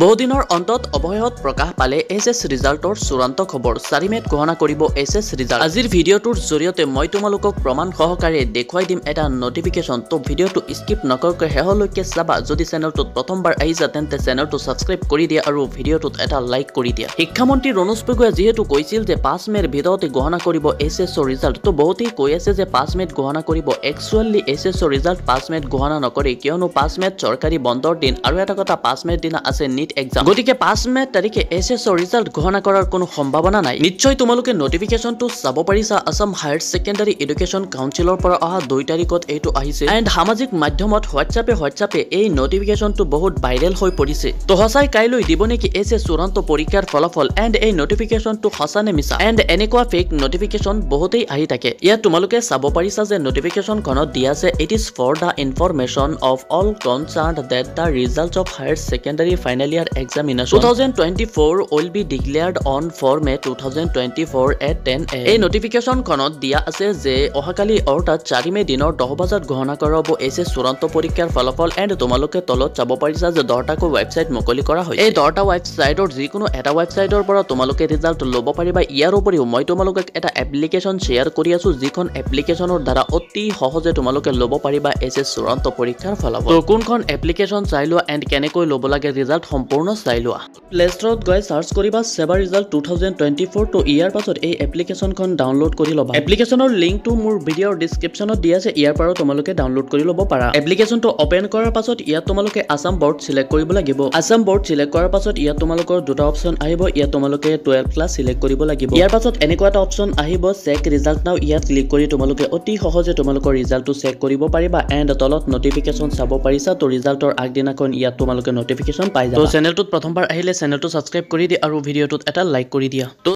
বহুদিনৰ অন্তত অৱশেষত প্ৰকাশ পালে এছএছ ৰিজাল্টৰ চূড়ান্ত খবৰ 4 মেত ঘোষণা কৰিব এছএছ ৰিজাল্ট। আজিৰ ভিডিঅ'টোৰ জৰিয়তে মই তোমালোকক প্ৰমাণ সহকাৰে দেখুৱাই দিম এটা নটিফিকেশ্যন। তো ভিডিঅ'টো স্কিপ নকৰাকৈ শেষলৈকে চাবা। যদি চেনেলটোত প্ৰথমবাৰ আহিছা তেন্তে চেনেলটো ছাবস্ক্ৰাইব কৰি দিয়া আৰু ভিডিঅ'টোত এটা লাইক কৰি দিয়া। শিক্ষামন্ত্ৰী ৰণোজ পেগুৱে যিহেতু কৈছিল যে 5 মেৰ ভিতৰতে ঘোষণা কৰিব এছএছৰ ৰিজাল্ট, তো বহুতেই কৈ আছে যে 5 মেত ঘোষণা কৰিব। একচুৱেলি এছএছৰ ৰিজাল্ট 5 মেত ঘোষণা নকৰে, কিয়নো 5 মেত চৰকাৰী বন্ধৰ দিন আৰু এটা কথা 5 মেৰ দিনা আছে নিট এক্সাম। গতিকে 5 মে তাৰিখে এছএছৰ ৰিজাল্ট ঘোষণা কৰাৰ কোনো সম্ভাৱনা নাই। নিশ্চয় তোমালোকে নটিফিকেশ্যনটো চাব পাৰিছা। আসাম হায়াৰ ছেকেণ্ডাৰী এডুকেশ্যন কাউন্সিলৰ পৰা অহা 2 তাৰিখত এইটো আহিছে এণ্ড সামাজিক মাধ্যমত হোৱাটছআপে এই নটিফিকেশ্যনটো বহুত ভাইৰেল হৈ পৰিছে। তো সঁচাই কাইলৈ দিব নেকি এছএছ চূড়ান্ত পৰীক্ষাৰ ফলাফল এণ্ড এই নটিফিকেশ্যনটো সঁচা নে মিছা এণ্ড এনেকুৱা ফেক নটিফিকেশ্যন বহুতেই আহি থাকে। ইয়াত তোমালোকে চাব পাৰিছা যে নটিফিকেশ্যনখনত দিয়া আছে it is for the information of all concerned that the results of higher secondary final year examination 2024 will be declared on 4 May 2024 at 10 AM। এই নটিফিকেশ্যন খনত দিয়া আছে যে অহাকালি অৰ্থাৎ 4 মে দিনৰ 10 বজাত ঘোষণা কৰা হ'ব এছএছ চূড়ান্ত পৰীক্ষাৰ ফলাফল এণ্ড তোমালোকে তলত চাব পাৰিছা যে 10টাকৈ ৱেবছাইট মুকলি কৰা হৈছে। এই 10টা ৱেবছাইটৰ যিকোনো এটা ৱেবছাইটৰ পৰা তোমালোকে ৰিজাল্ট ল'ব পাৰিবা। ইয়াৰ উপৰিও মই তোমালোকক এটা এপ্লিকেশ্যন শ্বেয়াৰ কৰি আছো, যিখন এপ্লিকেশ্যনৰ দ্বাৰা অতি সহজে তোমালোকে ল'ব পাৰিবা এছএছ চূড়ান্ত পৰীক্ষাৰ ফলাফল। তো কোনখন এপ্লিকেশ্যন চাই লোৱা এণ্ড কেনেকৈ ল'ব লাগে ৰিজাল্ট সম্পূৰ্ণ চাই লোৱা। প্লে ষ্টৰত গৈ সাৰ্চ কৰিবা সেবা ৰিজাল্ট 2024। তো ইয়াৰ পাছত এই এপ্লিকেশ্যনখন ডাউনলোড কৰি ল'বা। এপ্লিকেশ্যনৰ লিংকটো মোৰ ভিডিঅ'ৰ ডিছক্ৰিপশ্যনত দিয়া আছে, ইয়াৰ পৰা তোমালোকে ডাউনলোড কৰি ল'ব পাৰা। এপ্লিকেশ্যনটো অপেন কৰাৰ পাছত ইয়াত তোমালোকে আসাম বৰ্ড সিলেক্ট কৰিব লাগিব। আসাম বৰ্ড সিলেক্ট কৰাৰ পাছত ইয়াত তোমালোকৰ দুটা অপশ্যন আহিব। ইয়াত তোমালোকে 12 ক্লাছ সিলেক্ট কৰিব লাগিব। ইয়াৰ পাছত এনেকুৱা এটা অপশ্যন আহিব চেক ৰিজাল্ট নাও। ইয়াত ক্লিক কৰি তোমালোকে অতি সহজে তোমালোকৰ ৰিজাল্টটো চেক কৰিব পাৰিবা এণ্ড তলত নটিফিকেশ্যন চাব পাৰিছা। তো ৰিজাল্টৰ আগদিনাখন ইয়াত তোমালোকে নটিফিকেশ্যন পাই যাবা। তো চেনেলটোত প্ৰথমবাৰ আহিলে চেনেলটো ছাবস্ক্ৰাইব কৰি দিয়া আৰু ভিডিঅ'টোত এটা লাইক কৰি দিয়া।